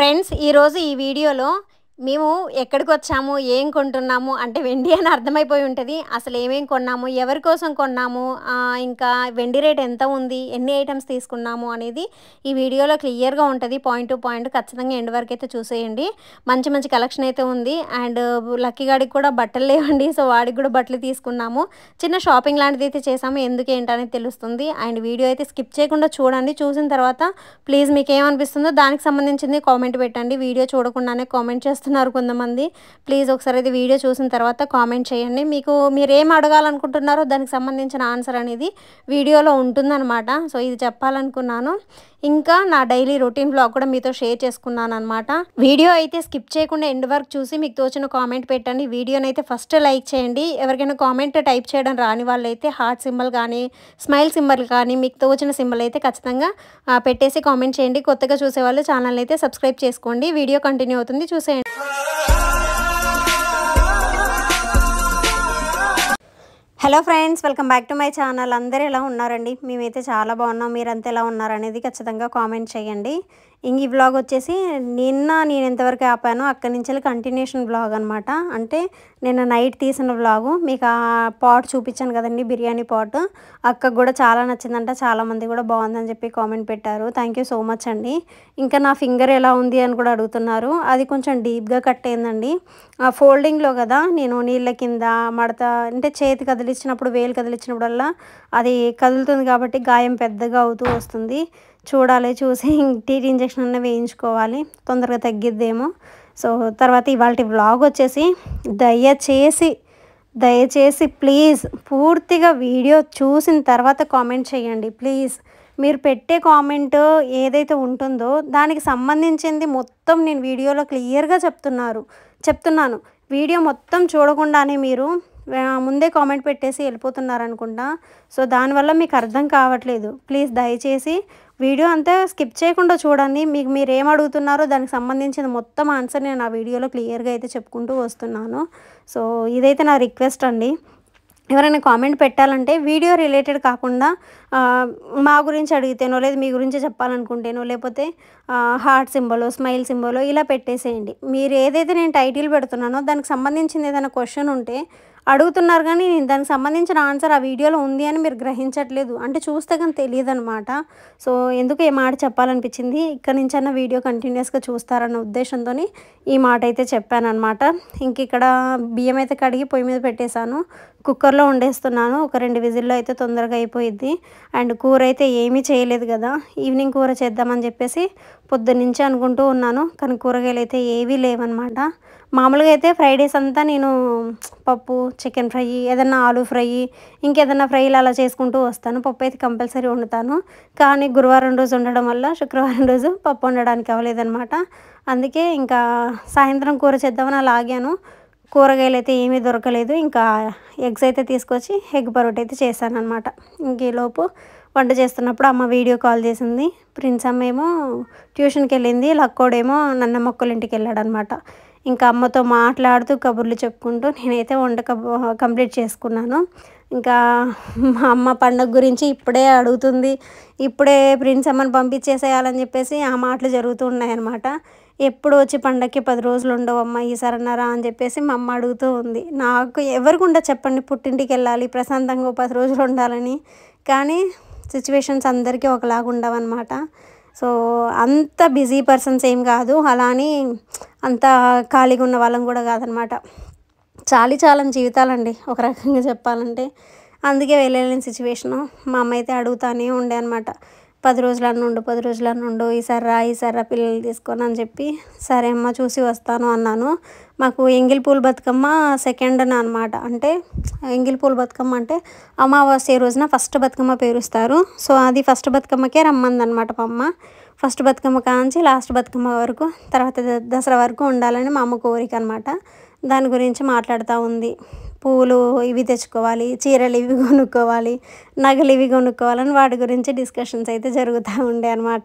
Friends ఈరోజు ఈ వీడియోలో మేము ఎక్కడికొచ్చాము, ఏం కొంటున్నాము అంటే వెండి అని అర్థమైపోయి ఉంటది. అసలు ఏమేం కొన్నాము, ఎవరి కోసం కొన్నాము, ఇంకా వెండి రేట్ ఎంత ఉంది, ఎన్ని ఐటెమ్స్ తీసుకున్నాము అనేది ఈ వీడియోలో క్లియర్‌గా ఉంటది. పాయింట్ టు పాయింట్ ఖచ్చితంగా ఎండ్ వరకైతే చూసేయండి. మంచి మంచి కలెక్షన్ అయితే ఉంది. అండ్ లక్కీ గాడికి కూడా బట్టలు లేవండి. సో వాడికి కూడా బట్టలు తీసుకున్నాము. చిన్న షాపింగ్ లాంటిదైతే చేసాము. ఎందుకు ఏంటనేది తెలుస్తుంది. అండ్ వీడియో అయితే స్కిప్ చేయకుండా చూడండి. చూసిన తర్వాత ప్లీజ్ మీకేమనిపిస్తుందో దానికి సంబంధించింది కామెంట్ పెట్టండి. వీడియో చూడకుండానే కామెంట్ చేస్తున్నారు కొంతమంది. ప్లీజ్ ఒకసారి అయితే వీడియో చూసిన తర్వాత కామెంట్ చేయండి. మీరేం అడగాలనుకుంటున్నారో దానికి సంబంధించిన ఆన్సర్ అనేది వీడియోలో ఉంటుందన్నమాట. సో ఇది చెప్పాలనుకున్నాను. ఇంకా నా డైలీ రొటీన్ బ్లాగ్ కూడా మీతో షేర్ చేసుకున్నాను అనమాట. వీడియో అయితే స్కిప్ చేయకుండా ఎండ్ వరకు చూసి మీకు తోచిన కామెంట్ పెట్టండి. వీడియోని అయితే ఫస్ట్ లైక్ చేయండి. ఎవరికైనా కామెంట్ టైప్ చేయడం రాని వాళ్ళైతే హార్ట్ సింబల్ కానీ స్మైల్ సింబల్ కానీ మీకు తోచిన సింబల్ అయితే ఖచ్చితంగా పెట్టేసి కామెంట్ చేయండి. కొత్తగా చూసేవాళ్ళు ఛానల్ అయితే సబ్స్క్రైబ్ చేసుకోండి. వీడియో కంటిన్యూ అవుతుంది, చూసేయండి. Hello friends, welcome back to my channel. అందరూ ఎలా ఉన్నారండి? మేమైతే చాలా బాగున్నాం. మీరంతా ఎలా ఉన్నారనేది ఖచ్చితంగా కామెంట్ చేయండి. ఈ వ్లాగ్ వచ్చేసి నేను ఎంతవరకు ఆపానో అక్కడి నుంచి కంటిన్యూషన్ వ్లాగ్ అనమాట. అంటే నిన్న నైట్ తీసిన వ్లాగు. మీకు ఆ పాట్ చూపించాను కదండి, బిర్యానీ పాట్. అక్కకు కూడా చాలా నచ్చిందంట. చాలామంది కూడా బాగుందని చెప్పి కామెంట్ పెట్టారు. థ్యాంక్ యూ సో మచ్ అండి. ఇంకా నా ఫింగర్ ఎలా ఉంది అని కూడా అడుగుతున్నారు. అది కొంచెం డీప్గా కట్ అయిందండి. ఆ ఫోల్డింగ్లో కదా నేను నీళ్ళ కింద మడత అంటే చేతి కదిలించినప్పుడు, వేలు కదిలించినప్పుడల్లా అది కదులుతుంది కాబట్టి గాయం పెద్దగా అవుతూ వస్తుంది. చూసి టీటీ ఇంజెక్షన్ అన్న వేయించుకోవాలి, తొందరగా తగ్గిద్దేమో. సో తర్వాత ఇవాళ వ్లాగ్ వచ్చేసి దయచేసి ప్లీజ్ పూర్తిగా వీడియో చూసిన తర్వాత కామెంట్ చేయండి ప్లీజ్. మీరు పెట్టే కామెంట్ ఏదైతే ఉంటుందో దానికి సంబంధించింది మొత్తం నేను వీడియోలో క్లియర్గా చెప్తున్నాను. వీడియో మొత్తం చూడకుండానే మీరు ముందే కామెంట్ పెట్టేసి వెళ్ళిపోతున్నారనుకుంటా. సో దానివల్ల మీకు అర్థం కావట్లేదు. ప్లీజ్ దయచేసి వీడియో అంతా స్కిప్ చేయకుండా చూడండి. మీరు ఏం అడుగుతున్నారో దానికి సంబంధించిన మొత్తం ఆన్సర్ నేను ఆ వీడియోలో క్లియర్గా అయితే చెప్పుకుంటూ వస్తున్నాను. సో ఇదైతే నా రిక్వెస్ట్ అండి. ఎవరైనా కామెంట్ పెట్టాలంటే వీడియో రిలేటెడ్ కాకుండా మా గురించి అడిగితేనో, లేదు మీ గురించి చెప్పాలనుకుంటేనో, లేకపోతే హార్ట్ సింబలో, స్మైల్ సింబలో ఇలా పెట్టేసేయండి. మీరు ఏదైతే నేను టైటిల్ పెడుతున్నానో దానికి సంబంధించిన ఏదైనా క్వశ్చన్ ఉంటే అడుగుతున్నారు, కానీ నేను దానికి సంబంధించిన ఆన్సర్ ఆ వీడియోలో ఉంది అని మీరు గ్రహించట్లేదు. అంటే చూస్తే కానీ తెలియదు అనమాట. సో ఎందుకు ఈ మాట చెప్పాలనిపించింది. ఇక్కడ నుంచైనా వీడియో కంటిన్యూస్గా చూస్తారన్న ఉద్దేశంతో ఈ మాట అయితే చెప్పానమాట. ఇంక ఇక్కడ బియ్యం అయితే కడిగి పొయ్యి మీద పెట్టేశాను. కుక్కర్లో వండేస్తున్నాను. ఒక 2 విజిల్లో అయితే తొందరగా అయిపోయిద్ది. అండ్ కూర అయితే ఏమీ చేయలేదు కదా, ఈవినింగ్ కూర చేద్దామని చెప్పేసి పొద్దున్నుంచి అనుకుంటూ ఉన్నాను. కానీ కూరగాయలు అయితే ఏవీ లేవన్నమాట. మామూలుగా అయితే ఫ్రైడేస్ అంతా నేను పప్పు, చికెన్ ఫ్రై, ఏదన్నా ఆలూ ఫ్రై, ఇంకేదన్నా ఫ్రైలు అలా చేసుకుంటూ వస్తాను. పప్పు అయితే కంపల్సరీ వండుతాను. కానీ గురువారం రోజు ఉండడం వల్ల శుక్రవారం రోజు పప్పు వండడానికి అవ్వలేదన్నమాట. అందుకే ఇంకా సాయంత్రం కూర చేద్దామని అలా ఆగాను. కూరగాయలు అయితే ఏమీ దొరకలేదు. ఇంకా ఎగ్స్ అయితే తీసుకొచ్చి ఎగ్ పరోటా అయితే చేశాను అనమాట. ఇంకేలోపు వంట చేస్తున్నప్పుడు అమ్మ వీడియో కాల్ చేసింది. ప్రిన్స్ అమ్మ ఏమో ట్యూషన్కి వెళ్ళింది, లక్కోడేమో నన్న మొక్కల ఇంటికి వెళ్ళాడనమాట. ఇంకా అమ్మతో మాట్లాడుతూ కబుర్లు చెప్పుకుంటూ నేనైతే వంట కంప్లీట్ చేసుకున్నాను. ఇంకా మా అమ్మ పండగ గురించి ఇప్పుడే అడుగుతుంది. ఇప్పుడే ప్రిన్స్ అమ్మని పంపించేసేయాలని చెప్పేసి ఆ మాటలు జరుగుతూ ఉన్నాయన్నమాట. ఎప్పుడు వచ్చి పండగకి 10 రోజులు ఉండవమ్మ ఈసారి అన్నారా అని చెప్పేసి మా అమ్మ అడుగుతూ ఉంది. నాకు ఎవరికి ఉండదు చెప్పండి, పుట్టింటికి వెళ్ళాలి ప్రశాంతంగా 10 రోజులు ఉండాలని. కానీ సిచ్యువేషన్స్ అందరికీ ఒకలాగా ఉండవన్నమాట. సో అంత బిజీ పర్సన్స్ ఏం కాదు, అలాని అంత ఖాళీగా ఉన్న వాళ్ళం కూడా కాదనమాట. చాలని జీవితాలండి ఒక రకంగా చెప్పాలంటే. అందుకే వెళ్ళలేని సిచ్యువేషను. మా అమ్మ అయితే అడుగుతానే ఉండే అనమాట. 10 రోజులన్నా ఉండు, ఈసారి రా పిల్లలు తీసుకొని అని చెప్పి. సరే అమ్మ చూసి వస్తాను అన్నాను. మాకు ఎంగిల్ పూల బతుకమ్మ సెకండ్న అనమాట. అంటే ఎంగిల్ పూల బతుకమ్మ అంటే అమావాస్య రోజున ఫస్ట్ బతుకమ్మ పేరుస్తారు. సో అది ఫస్ట్ బతుకమ్మకే రమ్మందనమాట మా అమ్మ. ఫస్ట్ బతుకమ్మ కాంచి లాస్ట్ బతుకమ్మ వరకు, తర్వాత దసరా వరకు ఉండాలని మా అమ్మ కోరిక అనమాట. దాని గురించి మాట్లాడుతూ ఉంది. పూలు ఇవి తెచ్చుకోవాలి, చీరలు ఇవి కొనుక్కోవాలి, నగలు ఇవి కొనుక్కోవాలని వాటి గురించి డిస్కషన్స్ అయితే జరుగుతూ ఉండే అనమాట.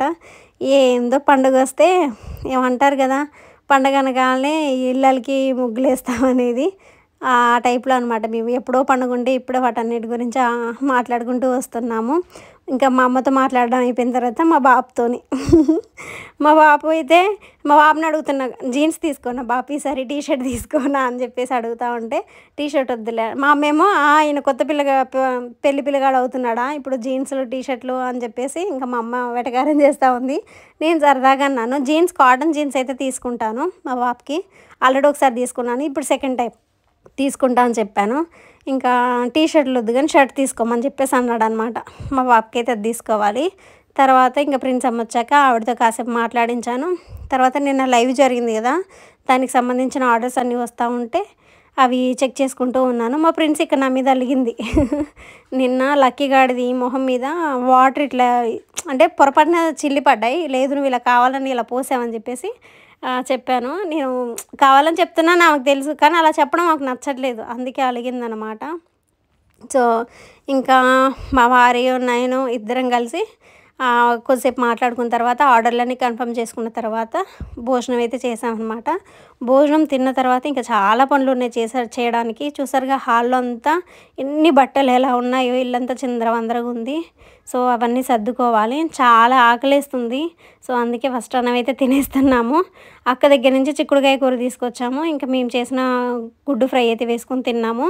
ఏందో పండుగ వస్తే ఏమంటారు కదా, పండగ అనగానే ఇళ్ళకి ముగ్గులు వేస్తామనేది. ఆ టైప్లో అనమాట. మేము ఎప్పుడో పండుగ ఇప్పుడే వాటన్నిటి గురించి మాట్లాడుకుంటూ వస్తున్నాము. ఇంకా మా అమ్మతో మాట్లాడడం అయిపోయిన తర్వాత మా బాబుతోని మా బాబు అయితే మా బాబుని అడుగుతున్నా, జీన్స్ తీసుకోనా బాబు ఈసారి టీ షర్ట్ తీసుకోనా అని చెప్పేసి అడుగుతూ ఉంటే, టీ షర్ట్ వద్దులే మా అమ్మేమో ఈయన కొత్త పెళ్లి పిల్లగాడు అవుతున్నాడా ఇప్పుడు జీన్స్లు టీ షర్ట్లు అని చెప్పేసి ఇంకా మా అమ్మ వెటకారం చేస్తూ ఉంది. నేను సరదాగా అన్నాను, జీన్స్ కాటన్ జీన్స్ అయితే తీసుకుంటాను మా బాబుకి, ఆల్రెడీ ఒకసారి తీసుకున్నాను, ఇప్పుడు సెకండ్ టైం తీసుకుంటా అని చెప్పాను. ఇంకా టీ షర్ట్లు వద్దు కానీ షర్ట్ తీసుకోమని చెప్పేసి అన్నాడు అనమాట. మా బాబుకి అయితే అది తీసుకోవాలి. తర్వాత ఇంకా ప్రిన్స్ అమ్మ వచ్చాక ఆవిడతో కాసేపు మాట్లాడించాను. తర్వాత నిన్న లైవ్ జరిగింది కదా, దానికి సంబంధించిన ఆర్డర్స్ అన్నీ వస్తూ ఉంటే అవి చెక్ చేసుకుంటూ ఉన్నాను. మా ప్రిన్స్ ఇక్కడ నా మీద అలిగింది నిన్న లక్కీ గాడిది మొహం మీద వాటర్ ఇట్లా అంటే పొరపాటున చిల్లి పడ్డాయి, లేదు నువ్వు ఇలా కావాలని ఇలా పోసావని చెప్పేసి చెప్పాను. నేను కావాలని చెప్తున్నా నాకు తెలుసు, కానీ అలా చెప్పడం నాకు నచ్చట్లేదు, అందుకే అలిగిందనమాట. సో ఇంకా మా వారి నేను ఇద్దరం కలిసి కొద్దిసేపు మాట్లాడుకున్న తర్వాత ఆర్డర్లన్నీ కన్ఫర్మ్ చేసుకున్న తర్వాత భోజనం అయితే చేసామన్నమాట. భోజనం తిన్న తర్వాత ఇంకా చాలా పనులు ఉన్నాయి చేయడానికి. చూసారుగా హాల్లో అంతా ఎన్ని బట్టలు ఎలా ఉన్నాయో, ఇల్లంతా చిందరవందరగా ఉంది. సో అవన్నీ సర్దుకోవాలి, చాలా ఆకలేస్తుంది. సో అందుకే ఫస్ట్ అన్నం అయితే తినేస్తున్నాము. అక్క దగ్గర నుంచి చిక్కుడుకాయ కూర తీసుకొచ్చాము, ఇంకా మేము చేసిన గుడ్డు ఫ్రై అయితే వేసుకొని తిన్నాము.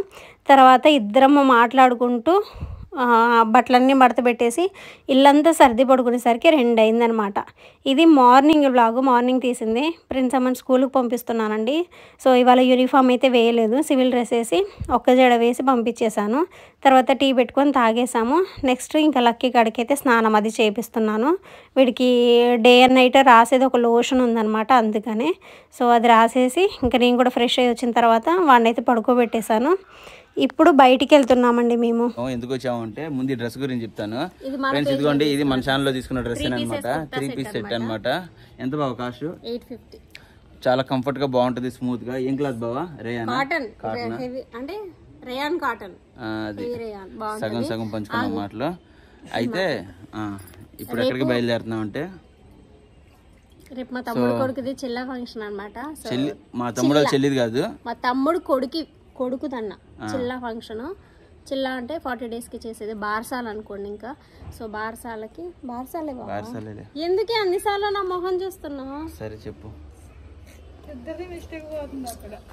తర్వాత ఇద్దరము మాట్లాడుకుంటూ బట్టలన్నీ మడత పెట్టేసి ఇల్లంతా సర్ది పడుకునేసరికి 2 అయిందనమాట. ఇది మార్నింగ్ వ్లాగు, మార్నింగ్ తీసింది. ప్రిన్స్ అమ్మని స్కూల్కి పంపిస్తున్నానండి. సో ఇవాళ యూనిఫామ్ అయితే వేయలేదు, సివిల్ డ్రెస్ వేసి ఒక్క జడ వేసి పంపించేశాను. తర్వాత టీ పెట్టుకొని తాగేసాము. నెక్స్ట్ ఇంకా లక్కీ కాడికి అయితే స్నానం అది చేపిస్తున్నాను. వీడికి డే అండ్ నైట్ రాసేది ఒక లోషన్ ఉందన్నమాట, అందుకనే సో అది రాసేసి ఇంకా నేను కూడా ఫ్రెష్ అయ్యి వచ్చిన తర్వాత వాడిని అయితే పడుకోబెట్టేశాను. ఇప్పుడు బయటికి వెళ్తున్నామండి. మేము ఎందుకు వచ్చామంటే ముందు ఈ డ్రెస్ గురించి చెప్తాను ఫ్రెండ్స్. ఇదిగోండి, ఇది మన ఛానల్లో తీసుకున్న డ్రెస్ అనమాట, 3 పీస్ సెట్ అనమాట. ఎంత బావ కాస్ట్? 850. చాలా కంఫర్ట్ గా బాగుంటది, స్మూత్ గా. ఏం క్లాత్ బావా? రేయాన్ కాటన్ అంటే రేయాన్ కాటన్. అది సగం సగం పంచుకున్నాం మాటలో. అయితే ఇప్పుడు ఎక్కడికి బయలుదేరుతున్నాం అంటే రేపు మా తమ్ముడు కొడుకుది చిల్ల ఫంక్షన్ అనమాట. మా తమ్ముడు చెల్లిది కాదు, మా తమ్ముడు కొడుకుదన్న చిల్లా ఫంక్షన్. చిల్లా అంటే 40 డేస్కి చేసేది, బార్సాలు అనుకోండి. ఇంకా సో బార్సాలకి బార్సాలే ఎందుకే అన్నిసార్లు నా మొహం చూస్తున్నావు? సరే చెప్పు.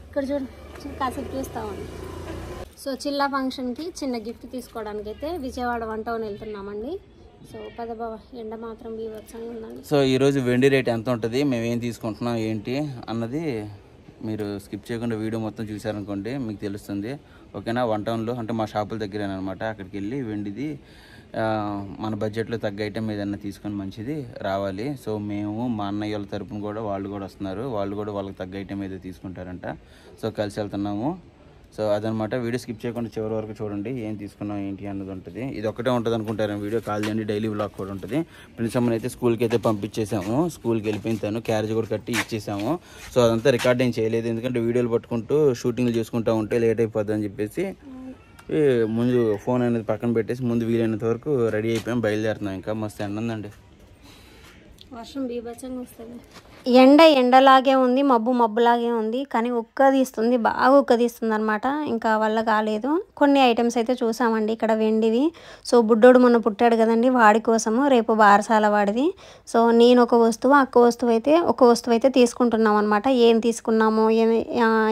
ఇక్కడ చూడు, కాసేపు చూస్తామండి. సో చిల్లా ఫంక్షన్కి చిన్న గిఫ్ట్ తీసుకోవడానికి అయితే విజయవాడ 1 టౌన్ వెళ్తున్నామండి. సో పదబావ ఎండ మాత్రం బీభత్సంగా ఉందండి. సో ఈరోజు వెండి రేట్ ఎంత ఉంటుంది, మేము ఏం తీసుకుంటున్నాం ఏంటి అన్నది మీరు స్కిప్ చేయకుండా వీడియో మొత్తం చూసారనుకోండి, మీకు తెలుస్తుంది. ఓకేనా? 1 టౌన్లో అంటే మా షాపుల దగ్గరేనమాట. అక్కడికి వెళ్ళి వెండిది మన బడ్జెట్లో తగ్గ ఐటెం ఏదైనా తీసుకొని మంచిది రావాలి. సో మేము మా అన్నయ్య వాళ్ళ తరపున కూడా వాళ్ళు కూడా వస్తున్నారు, వాళ్ళు కూడా వాళ్ళకి తగ్గ ఐటెం ఏదో తీసుకుంటారంట. సో కలిసి వెళ్తున్నాము. సో అదనమాట. వీడియో స్కిప్ చేయకుండా చివరి వరకు చూడండి, ఏం తీసుకున్నాం ఏంటి అన్నది ఉంటుంది. ఇది ఒకటే ఉంటుంది అనుకుంటారు వీడియో, కాల్ చేయండి. డైలీ వ్లాగ్ కూడా ఉంటుంది. ప్రిన్స్ అమ్మని అయితే స్కూల్కి అయితే పంపించేసాము, స్కూల్కి వెళ్ళిపోయిన తను క్యారేజ్ కూడా కట్టి ఇచ్చేసాము. సో అదంతా రికార్డింగ్ చేయలేదు, ఎందుకంటే వీడియోలు పట్టుకుంటూ షూటింగ్లు చేసుకుంటూ ఉంటే లేట్ అయిపోద్ది అని చెప్పేసి ముందు ఫోన్ అనేది పక్కన పెట్టేసి ముందు వీలైనంత వరకు రెడీ అయిపోయాం, బయలుదేరుతున్నాం. ఇంకా మస్తు ఎండ ఉందండి, వర్షం బీభత్సంగా వస్తుంది. ఎండలాగే ఉంది, మబ్బులాగే ఉంది, కానీ ఉక్కదీస్తుంది, బాగా ఉక్కదీస్తుంది అనమాట. ఇంకా వల్ల కాలేదు. కొన్ని ఐటమ్స్ అయితే చూసామండి ఇక్కడ వెండివి. సో బుడ్డోడు మొన్న పుట్టాడు కదండి, వాడి కోసము రేపు బారసాల వాడిది. సో నేను ఒక వస్తువు ఒక వస్తువు అయితే తీసుకుంటున్నాం అనమాట. ఏం తీసుకున్నామో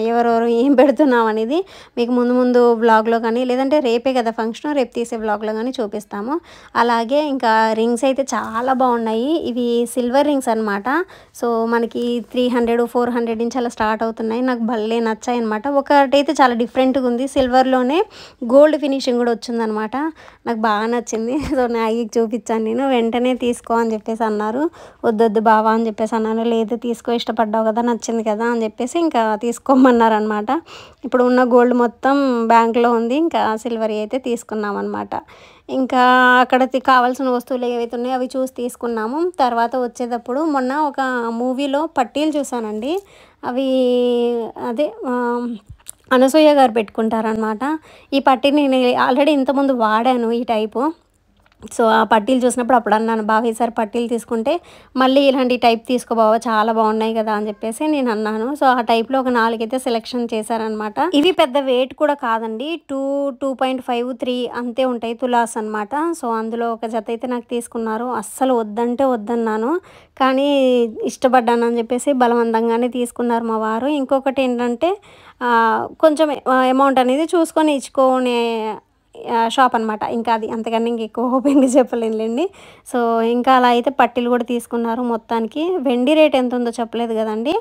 ఎవరెవరు ఏం పెడుతున్నాం అనేది మీకు ముందు బ్లాగ్లో కానీ, లేదంటే రేపే కదా ఫంక్షన్, రేపు తీసే బ్లాగ్లో కానీ చూపిస్తాము. అలాగే ఇంకా రింగ్స్ అయితే చాలా బాగున్నాయి. ఇవి సిల్వర్ రింగ్స్ అనమాట. సో మనకి 300, 400 నుంచి అలా స్టార్ట్ అవుతున్నాయి. నాకు భలే నచ్చాయి అనమాట. ఒకటైతే చాలా డిఫరెంట్గా ఉంది, సిల్వర్లోనే గోల్డ్ ఫినిషింగ్ కూడా వచ్చిందనమాట. నాకు బాగా నచ్చింది. సో నాకు చూపించాను నేను, వెంటనే తీసుకో అని చెప్పేసి అన్నారు. వద్దొద్దు బావా అని చెప్పేసి అన్నాను. లేదు తీసుకో, ఇష్టపడ్డావు కదా, నచ్చింది కదా అని చెప్పేసి ఇంకా తీసుకోమన్నారు అనమాట. ఇప్పుడు ఉన్న గోల్డ్ మొత్తం బ్యాంక్లో ఉంది, ఇంకా సిల్వర్ అయితే తీసుకున్నాం అనమాట. ఇంకా అక్కడ కావాల్సిన వస్తువులు ఏవైతే ఉన్నాయో అవి చూసి తీసుకున్నాము. తర్వాత వచ్చేటప్పుడు మొన్న ఒక మూవీలో పట్టీలు చూసానండి. అవి అదే అనసూయ గారు పెట్టుకుంటారనమాట. ఈ పట్టీని నేను ఆల్రెడీ ఇంతకుముందు వాడాను ఈ టైపు. సో ఆ పట్టీలు చూసినప్పుడు అప్పుడు అన్నాను, బావ ఈసారి పట్టీలు తీసుకుంటే మళ్ళీ ఇలాంటి టైప్ తీసుకో బావ, చాలా బాగున్నాయి కదా అని చెప్పేసి నేను అన్నాను. సో ఆ టైప్లో ఒక 4 అయితే సెలెక్షన్ చేశారనమాట. ఇవి పెద్ద వెయిట్ కూడా కాదండి, 2.5, 3 అంతే ఉంటాయి, తులాస్ అనమాట. సో అందులో ఒక జత అయితే నాకు తీసుకున్నారు. అస్సలు వద్దంటే వద్దన్నాను, కానీ ఇష్టపడ్డాను అని చెప్పేసి బలవంతంగానే తీసుకున్నారు మా వారు. ఇంకొకటి ఏంటంటే కొంచెం అమౌంట్ అనేది చూసుకొని ఇచ్చుకునే షాప్ అనమాట. ఇంకా అది అంతకన్నా ఇంకెక్కువ ఓపెన్గా చెప్పలేనులేండి. సో ఇంకా అలా అయితే పట్టీలు కూడా తీసుకున్నారు. మొత్తానికి వెండి రేట్ ఎంత ఉందో చెప్పలేదు కదండి.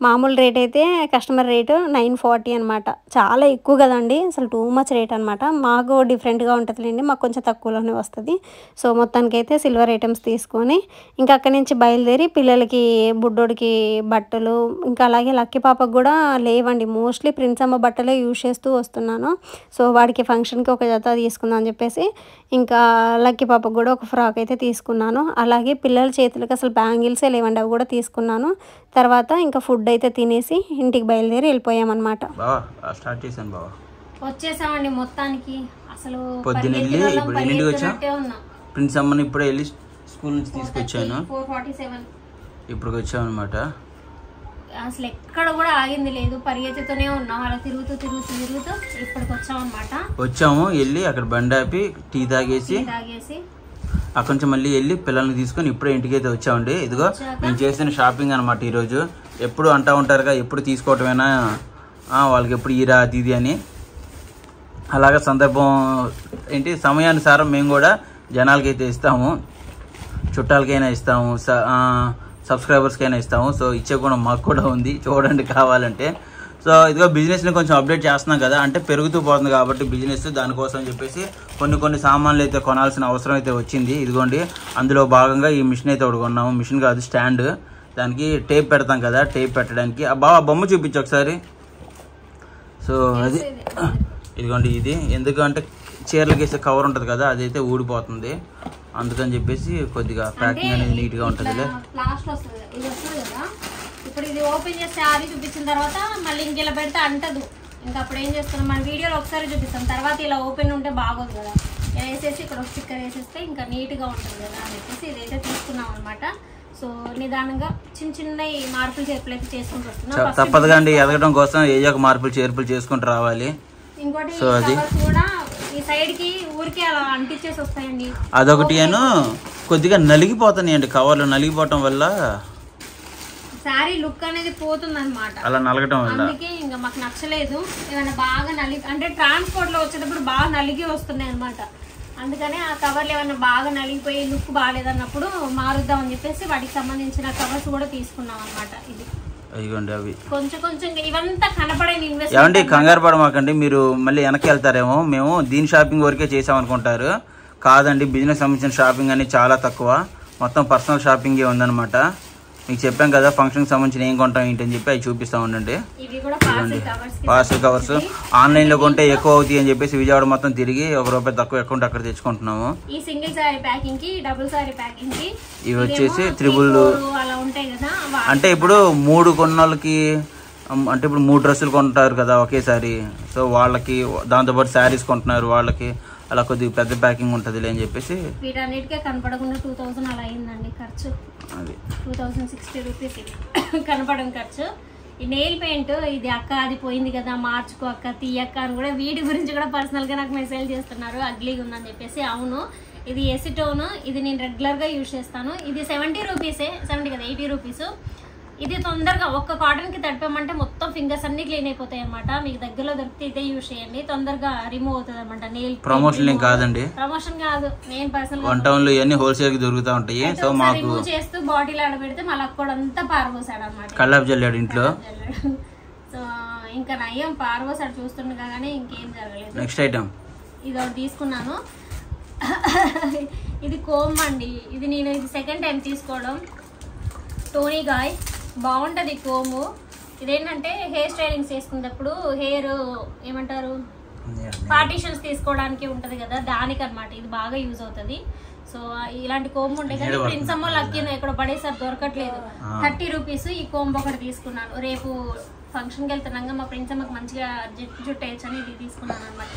మామూలు రేట్ అయితే కస్టమర్ రేటు 940 అనమాట. చాలా ఎక్కువ కదండి, అసలు టూ మచ్ రేట్ అనమాట. మాకు డిఫరెంట్గా ఉంటుందిలేండి, మాకు కొంచెం తక్కువలోనే వస్తుంది. సో మొత్తానికి అయితే సిల్వర్ ఐటమ్స్ తీసుకొని ఇంకా అక్కడి నుంచి బయలుదేరి పిల్లలకి బుడ్డోడికి బట్టలు, ఇంకా అలాగే లక్కీ పాపకు కూడా లేవండి, మోస్ట్లీ ప్రిన్స్ అమ్మ బట్టలే యూజ్ చేస్తూ వస్తున్నాను. సో వాడికి ఫంక్షన్కి ఒక జత తీసుకుందాం అని చెప్పేసి ఇంకా లక్కీ పాపకు కూడా ఒక ఫ్రాక్ అయితే తీసుకున్నాను. అలాగే పిల్లల చేతులకి అసలు బ్యాంగిల్సే లేవండి, అవి కూడా తీసుకున్నాను. తర్వాత ఇంకా ఫుడ్ అయితే తినేసి ఇంటికి బయలుదేరి వెళ్ళిపోయామన్నమాట. స్టార్ట్ చేశాను బావా, వచ్చేసామండి మొత్తానికి. అసలు పొద్దున్న వెళ్ళి ఇప్పుడు ఎన్నింటికి వచ్చా, ప్రిన్స్ అమ్మని ఇప్పుడే వెళ్ళి స్కూల్ నుంచి తీసుకొచ్చాను, 4:47 ఇప్పుడు వచ్చామన్నమాట. అసలు ఎక్కడ కూడా ఆగింది లేదు, పరిగెత్తుతూనే ఉన్నాం, అలా తిరుగుతూ ఇప్పటికి వచ్చామన్నమాట. వచ్చాము, వెళ్ళి అక్కడ బండి ఆపి టీ తాగేసి అక్కడి నుంచి మళ్ళీ వెళ్ళి పిల్లల్ని తీసుకొని ఇప్పుడే ఇంటికి అయితే వచ్చామండి. ఇదిగో మేము చేసిన షాపింగ్ అనమాట ఈరోజు. ఎప్పుడు అంటూ ఉంటారుగా ఎప్పుడు తీసుకోవటమేనా, వాళ్ళకి ఎప్పుడు ఈరా అది ఇది అని. అలాగే సందర్భం ఏంటి సమయానుసారం మేము కూడా జనాలకైతే ఇస్తాము, చుట్టాలకైనా ఇస్తాము, సబ్స్క్రైబర్స్కైనా ఇస్తాము. సో ఇచ్చే గుణం మాకు కూడా ఉంది, చూడండి కావాలంటే. సో ఇదిగో బిజినెస్ని కొంచెం అప్డేట్ చేస్తున్నాం కదా, అంటే పెరుగుతూ పోతుంది కాబట్టి బిజినెస్, దానికోసం చెప్పేసి కొన్ని సామాన్లు అయితే కొనాల్సిన అవసరం అయితే వచ్చింది. ఇదిగోండి అందులో భాగంగా ఈ మిషన్ అయితే ఒకటి కొన్నాము. మిషన్ కాదు, స్టాండ్, దానికి టేప్ పెడతాం కదా, టేప్ పెట్టడానికి. బాగా బొమ్మ చూపించు ఒకసారి. సో అది ఇదిగోండి, ఇది ఎందుకంటే చీరలకు వేసే కవర్ ఉంటుంది కదా, అదైతే ఊడిపోతుంది, అందుకని చెప్పేసి కొద్దిగా ప్యాకింగ్ అనేది నీట్గా ఉంటుంది. ఇప్పుడు ఇది ఓపెన్ చేసి శారీ చూపించిన తర్వాత మళ్ళీ ఇంకెలా పెడితే అంటదు. ఇంకా అప్పుడు ఏం చేస్తున్నాం, మన వీడియోలో ఒకసారి చూపిస్తాం, తర్వాత ఇలా ఓపెన్ ఉంటే బాగోదు కదా, ఇలా వేసేసి ఇక్కడ ఒక స్టిక్కర్ వేసేస్తే ఇంకా నీట్గా ఉంటుంది కదా అని చెప్పేసి ఇదైతే తీసుకున్నాం అనమాట. సో నిదానంగా చిన్న మార్పులు చేర్పులు అయితే చేసుకుంటూ వస్తున్నాం. తప్పదుగా అండి, ఎదగడం కోసం ఏదో ఒక మార్పులు చేర్పులు చేసుకుంటూ రావాలి. ఇంకోటి కూడా ఈ సైడ్ కి ఊరికే అలా అంటించేసి వస్తాయండి, అదొకటి. కొద్దిగా నలిగిపోతున్నాయండి కవర్లు, నలిగిపోవటం వల్ల శారీ లుక్ అనేది పోతుంది అనమాట, అలా నలగటం వల్ల. అందుకే ఇంకా మాకు నచ్చలేదు. ఏమైనా బాగా అంటే ట్రాన్స్పోర్ట్ లో వచ్చేటప్పుడు బాగా నలిగి వస్తున్నాయి అనమాట, అందుకనే ఆ కవర్లు ఏమైనా బాగా నలిగిపోయి లుక్ బాగాలేదన్నప్పుడు మారుద్దాం అని చెప్పేసి వాటికి సంబంధించిన కవర్స్ కూడా తీసుకున్నాం అనమాట. ఇది అయ్యండి, అవి కొంచెం ఇవంతా కనపడని ఇన్వెస్ట్. ఏమండి కంగారు పడమాకండి, మీరు మళ్ళీ వెనక్కి వెళ్తారేమో, మేము దీని షాపింగ్ వరకే చేసామనుకుంటారు. కాదండి, బిజినెస్ సంబంధించిన షాపింగ్ అనేది చాలా తక్కువ, మొత్తం పర్సనల్ షాపింగే ఉందన్నమాట. మీకు చెప్పాం కదా ఫంక్షన్కి సంబంధించిన ఏం కొంటాం ఏంటని చెప్పి అవి చూపిస్తూ ఉండండి. పార్సల్ కవర్స్ ఆన్లైన్లో కొంటే ఎక్కువ అవుతాయి అని చెప్పేసి విజయవాడ మొత్తం తిరిగి ₹1 తక్కువ అకౌంట్ అక్కడ తెచ్చుకుంటున్నాము. ఇవి వచ్చేసి 3 అంటే ఇప్పుడు 3 కొన్నోళ్ళకి, అంటే ఇప్పుడు 3 డ్రెస్సులు కొంటారు కదా ఒకేసారి, సో వాళ్ళకి దాంతోపాటు శారీస్ కొంటున్నారు వాళ్ళకి, అలా కొద్దిగా పెద్ద ప్యాకింగ్ ఉంటుంది అని చెప్పేసి వీటన్నిటికే కనపడకుండా 2000 అలా అయిందండి ఖర్చు. అది 2060 రూపీస్ కనపడడం ఖర్చు. ఈ నెయిల్ పెయింట్ ఇది అక్క అది పోయింది కదా మార్చుకో అక్క తీయక్క అని కూడా వీటి గురించి కూడా పర్సనల్గా నాకు మెసేజ్ చేస్తున్నారు, అగ్లీగా ఉందని చెప్పేసి. అవును, ఇది ఎసిటోన్, ఇది నేను రెగ్యులర్గా యూజ్ చేస్తాను. ఇది 70 రూపీసే, 70 కదా 80 రూపీస్. ఇది తొందరగా ఒక్క కాటన్కి తడిపామంటే మొత్తం ఫింగర్స్ అన్ని క్లీన్ అయిపోతాయి అనమాట. మీకు దగ్గరలో దొరికితే ఇదే యూజ్ చేయండి, తొందరగా రిమూవ్ అవుతుంది అనమాట. నెయిల్ ప్రమోషన్ కాదండి, ప్రమోషన్ కాదు, నేను పర్సనల్ వన్ టౌన్ లో ఇవన్నీ హోల్సేల్ కి దొరుకుతా ఉంటాయి. సో మాకు రిమూవ్ చేస్తూ బాటిల్ ఆడబెడితే మళ్ళీ అక్కడంతా పారబోసాడు అనమాట, కల్లాపు జల్లాడు ఇంట్లో. సో ఇంకా నయ్యం పారబోసాడు చూస్తుండగా కానీ ఇంకేం జరగలేదు. నెక్స్ట్ ఐటమ్ ఇది ఒకటి తీసుకున్నాను, ఇది కోమ్ అండి. ఇది నేను ఇది సెకండ్ టైం తీసుకోవడం. టోనీ గాయ్ బాగుంటుంది కోము. ఇదేంటంటే హెయిర్ స్టైలింగ్స్ చేసుకునేటప్పుడు హెయిర్ ఏమంటారు పార్టీషన్స్ తీసుకోవడానికి ఉంటుంది కదా, దానికి అనమాట ఇది బాగా యూజ్ అవుతుంది. సో ఇలాంటి కోంబు ఉండే కానీ ప్రిన్స్ అమ్మ లక్కీ ఇక్కడ పడేసారి దొరకట్లేదు. 30 రూపీస్ ఈ కోంబు ఒకటి తీసుకున్నాను. రేపు ఫంక్షన్కి వెళ్తున్నాగా మా ప్రిన్స్ అమ్మకి మంచిగా జుట్టు వేయచ్చని ఇది తీసుకున్నాను అనమాట.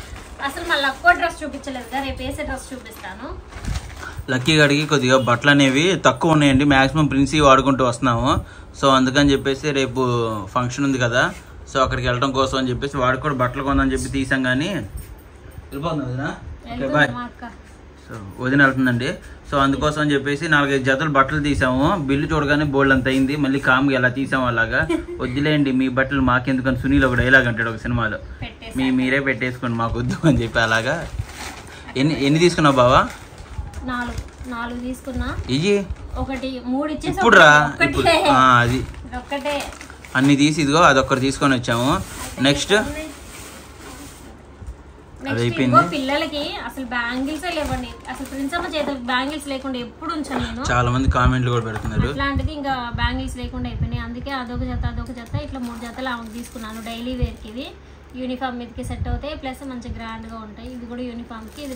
అసలు మా లక్కో డ్రెస్ చూపించలేదు కదా, రేపు వేసే డ్రెస్ చూపిస్తాను. లక్కీ గడికి కొద్దిగా బట్టలు అనేవి తక్కువ ఉన్నాయండి. మ్యాక్సిమం ప్రిన్సీ వాడుకుంటూ వస్తున్నాము. సో అందుకని చెప్పేసి రేపు ఫంక్షన్ ఉంది కదా, సో అక్కడికి వెళ్ళడం కోసం అని చెప్పేసి వాడికి కూడా బట్టలు కొందని చెప్పి తీసాం. కానీ వెళ్ళిపోతుంది వదినా. Okay bye. సో వదిన వెళ్తుందండి. సో అందుకోసం అని చెప్పేసి 4-5 జతలు బట్టలు తీసాము. బిల్లు చూడగానే బోల్డ్ అంత అయింది. మళ్ళీ కామ్గా ఎలా తీసాము అలాగా. వద్దులేండి మీ బట్టలు మాకెందుకని సునీల్ ఒక డైలాగ్ అంటాడు ఒక సినిమాలో, మీరే పెట్టేసుకోండి మాకు వద్దు అని చెప్పి అలాగా. ఎన్ని తీసుకున్నావు బావా? 4 తీసుకున్నా. ఇయ్యి ఒకటి 3 ఇచ్చేసి ఇప్పుడు రా. ఇప్పుడు అది అన్ని తీసి ఇదిగో అదొక్కటి తీసుకొని వచ్చాము. నెక్స్ట్ అది అయిపోయింది. పిల్లలకి అసలు బ్యాంగిల్స్ లేవండి. అసలు ప్రిన్సమ్మ చేత బ్యాంగిల్స్ లేకుండా ఎప్పుడు ఉంచాను నేను. చాలా మంది కామెంట్లు కూడా పెడుతున్నారు. అట్లాంటిది ఇంకా బ్యాంగిల్స్ లేకుండా అయిపోయినాయి. అందుకే అదొక జత ఇట్లా 3 జతలు ఆమెకు తీసుకున్నాను. డైలీ వేర్కి ఇది యూనిఫామ్ మీదకి సెట్ అవుతాయి, ప్లస్ మంచి గ్రాండ్గా ఉంటాయి. ఇది కూడా యూనిఫామ్కి, ఇది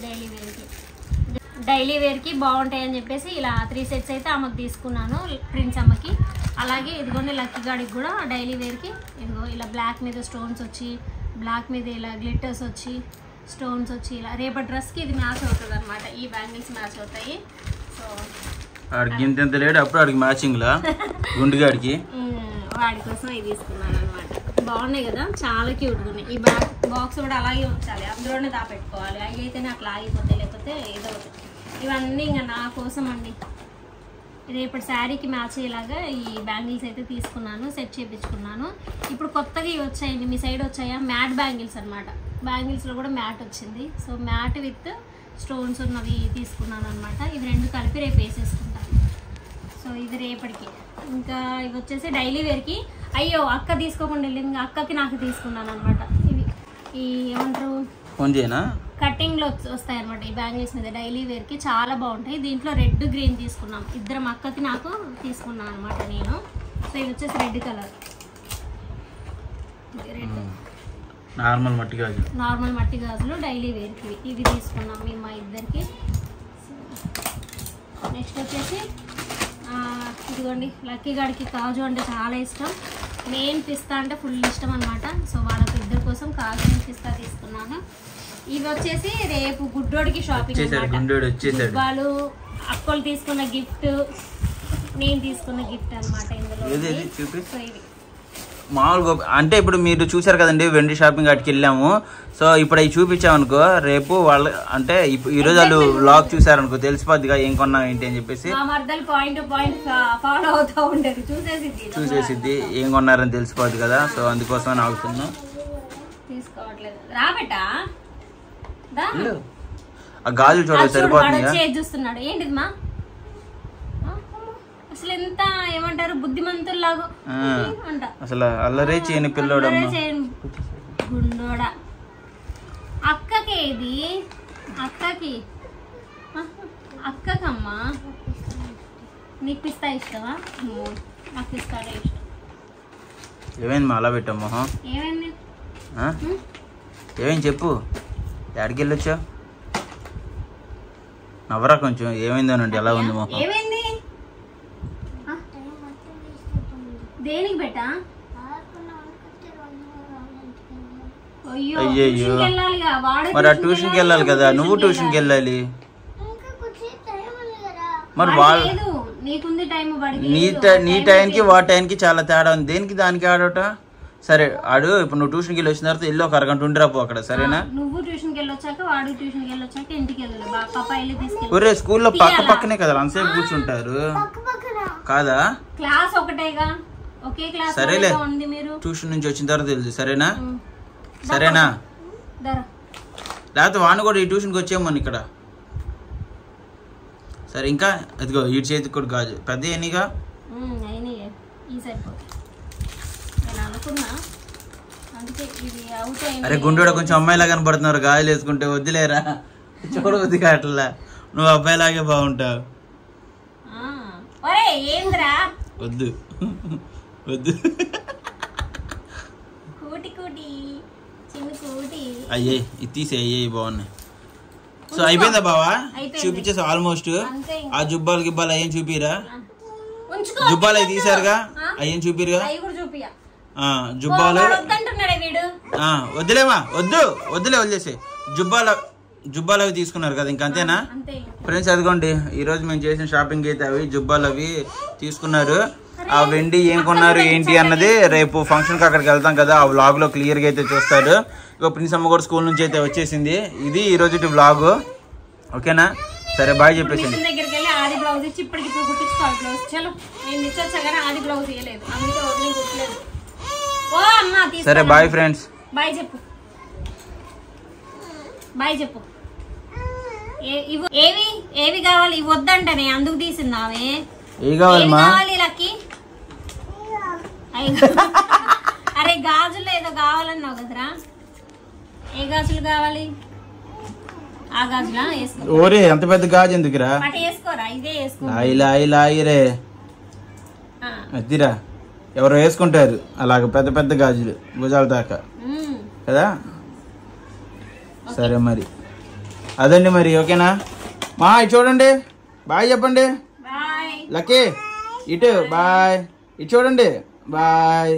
డైలీ వేర్కి బాగుంటాయి అని చెప్పేసి ఇలా 3 సెట్స్ అయితే ఆమెకు తీసుకున్నాను ప్రిన్సమ్మకి. అలాగే ఇదిగోండి లక్కీ గాడికి కూడా డైలీ వేర్కి ఇదిగో ఇలా బ్లాక్ మీద స్టోన్స్ వచ్చి, బ్లాక్ మీద ఇలా గ్లిటర్స్ వచ్చి, స్టోన్స్ వచ్చి ఇలా రేపటి డ్రెస్కి ఇది మ్యాచ్ అవుతుంది అనమాట. ఈ బ్యాంగిల్స్ మ్యాచ్ అవుతాయి. సో వాడికి ఇంత లేడు అప్పుడు వాడికి మ్యాచింగ్లా గుండుగాడికి వాడి కోసం ఇది తీసుకున్నాను అనమాట. బాగున్నాయి కదా, చాలా క్యూట్గా ఉన్నాయి. ఈ బాక్స్ కూడా అలాగే ఉంచాలి, అందులోనే దాపెట్టుకోవాలి. అవి అయితేనే అట్లా ఆగిపోతాయి, లేకపోతే ఏదో ఒకటి. ఇవన్నీ ఇంకా నా కోసం అండి. రేపటి శారీకి మ్యాచ్ అయ్యేలాగా ఈ బ్యాంగిల్స్ అయితే తీసుకున్నాను, సెట్ చేయించుకున్నాను. ఇప్పుడు కొత్తగా ఇవి వచ్చాయండి, మీ సైడ్ వచ్చాయా? మ్యాట్ బ్యాంగిల్స్ అనమాట. బ్యాంగిల్స్లో కూడా మ్యాట్ వచ్చింది. సో మ్యాట్ విత్ స్టోన్స్ ఉన్నవి తీసుకున్నాను అనమాట. ఇవి 2 కలిపి రేపు వేసేసుకుంటాను. సో ఇది రేపటికి. ఇంకా ఇవి వచ్చేసి డైలీ వేర్కి. అయ్యో అక్క తీసుకోకుండా వెళ్ళింది, ఇంకా అక్కకి నాకు తీసుకున్నాను అనమాట. ఇవి ఈ ఏమంటారు కటింగ్లో వస్తాయి అనమాట. ఈ బ్యాంగిల్స్ మీద డైలీ వేర్కి చాలా బాగుంటాయి. దీంట్లో రెడ్ గ్రీన్ తీసుకున్నాం. ఇద్దరం అక్కకి నాకు తీసుకున్నాను అనమాట నేను. సో ఇవి వచ్చేసి రెడ్ కలర్, రెడ్ నార్మల్ మట్టి గాజులు డైలీ వేర్కి ఇవి తీసుకున్నాం మేము మా ఇద్దరికి. నెక్స్ట్ వచ్చేసి ఇదిగోండి లక్కీ గాడికి కాజు అంటే చాలా ఇష్టం. మెయిన్ పిస్తా అంటే ఫుల్ ఇష్టం అనమాట. సో వాళ్ళకి ఇద్దరి కోసం కాజు పిస్తా తీసుకున్నాను. ఇవి వచ్చేసి రేపు గుడ్డోడికి షాపింగ్ అనమాట. వాళ్ళు అక్కలు తీసుకున్న గిఫ్ట్, నేను తీసుకున్న గిఫ్ట్ అనమాట. ఇందులో సో ఇవి మామూలుగా అంటే ఇప్పుడు మీరు చూసారు కదండి వెండి షాపింగ్ అటుకి వెళ్ళాము. సో ఇప్పుడు అవి చూపించామనుకో రేపు వాళ్ళు అంటే ఈరోజు వాళ్ళు వ్లాగ్ చూసారనుకో తెలిసిపోద్దిగా ఏం కొన్నా ఏంటి అని చెప్పేసి చూసేసిద్ది ఏం కొన్నారని తెలిసిపోద్ది కదా. సో అందుకోసం ఆగుతున్నాం. ఆ గాజులు చూడాలి సరిపోతుంది. చూస్తున్నాడు ఏంటిది మా అసలు ఎంత ఏమంటారు బుద్ధిమంతుల్లాగా అంట. అసలు అల్లరే చేయని పిల్లోడు గుండోడా. అక్కకి ఇది అక్కకమ్మా నీకు పిస్తా ఇష్టమా? నాకు పిస్తాడే ఇష్టం. ఏమైంది మా అలా పెట్టాం మొహం? ఏమైంది ఏమైంది చెప్పు. ఎక్కడికి వెళ్ళొచ్చా? నవ్వరా కొంచెం. ఏమైందోనండి ఎలా ఉంది మొహం? ఏమైంది? దేనికి బెటా? అయ్యో మరి ఆ ట్యూషన్కి వెళ్ళాలి కదా, నువ్వు ట్యూషన్కి వెళ్ళాలి. మరి నీ టైంకి వాటి టైంకి చాలా తేడా ఉంది. దేనికి దానికి ఆడట. సరే ఆడు ఇప్పుడు నువ్వు ట్యూషన్కి వెళ్ళి వచ్చిన తర్వాత ఇల్లు ఒక అరగంట ఉండిరాపో అక్కడ, సరేనా? నువ్వు ట్యూషన్కి వెళ్ళొచ్చాక వాడు ట్యూషన్కి వెళ్ళొచ్చాక ఇంటికి వెళ్ళాలి. ఒరే స్కూల్లో పక్క పక్కనే కదా అంతసేపు కూర్చుంటారు కాదా? క్లాస్ ఒకటేగా, ఒకే క్లాస్. సరేలే ట్యూషన్ నుంచి వచ్చిన తర్వాత తెలుసు, సరేనా? సరేనా? లేకపోతే వాడిని కూడా ఈ ట్యూషన్కి వచ్చేయమని ఇక్కడ. సరే ఇంకా అదిగో ఈ చేతికి కూడా గాజు పెద్ద ఎన్నిగా. అరే గుండెడ కొంచెం అమ్మాయిలా కనపడుతున్నారు గాజులు వేసుకుంటే. వద్దులేరా చూడవద్దు అట్లా, నువ్వు అబ్బాయిలాగే బాగుంటావు. వద్దు వద్దు అయ్యే ఇది తీసే అయ్యాయి బాగున్నాయి. సో అయిపోయిందా బావా? చూపించేసి ఆల్మోస్ట్. ఆ జుబ్బాలు గిబ్బాలు అయ్యేం చూపిరా? జుబ్బాలు అవి తీసారుగా, అయ్యేం చూపిరుగా జుబ్బాలు. వద్దులేమా వద్దులే వదిలేసే. జుబ్బాలు అవి తీసుకున్నారు కదా, ఇంకంతేనా అంతే. ఫ్రెండ్స్? అదిగోండి ఈరోజు మేము చేసిన షాపింగ్ అయితే అవి జుబ్బాలు అవి తీసుకున్నారు. ఆ వెండి ఏం కొన్నారు ఏంటి అన్నది రేపు ఫంక్షన్కి అక్కడికి వెళ్తాం కదా, ఆ వ్లాగ్లో క్లియర్గా అయితే చూస్తారు. ఇక ప్రిన్స్ అమ్మ కూడా స్కూల్ నుంచి అయితే వచ్చేసింది. ఇది ఈరోజు వ్లాగ్, ఓకేనా? సరే బాయ్ చెప్పేసింది. దగ్గరికి వెళ్ళి ఆది బ్లౌజ్ ఇచ్చి ఇప్పటికి ఇప్పుడు కుట్టించుకోవాలి బ్లౌజ్. చలో నేను ఇచ్చొచ్చా కానీ ఆది బ్లౌజ్ ఇవ్వలేదు, అందుకే వదిలి కుట్టలేదు. ఓ అమ్మా సరే బాయ్ ఫ్రెండ్స్. బాయ్ చెప్పు, బాయ్ చెప్పు. ఏవి ఏవి కావాలి? ఇవి వద్దంటనే అందుకు తీసిందావే. ఏవి కావాలి లక్కీ? అరే గాజులు ఏదో కావాలన్నావు కదరా, ఏ గాజులు కావాలి? ఆ గాజులా వేసుకో. ఓరే అంత పెద్ద గాజు ఎందుకురా? అటు వేసుకోరా, ఇదే వేసుకో. లాయిరే అద్దిరా, ఎవరు వేసుకుంటారు అలాగ పెద్ద పెద్ద గాజులు భుజాల దాకా కదా. సరే మరి అదండి మరి, ఓకేనా? మా ఇటు చూడండి, బాయ్ చెప్పండి. లక్కీ ఇటు బాయ్, ఇటు చూడండి బాయ్.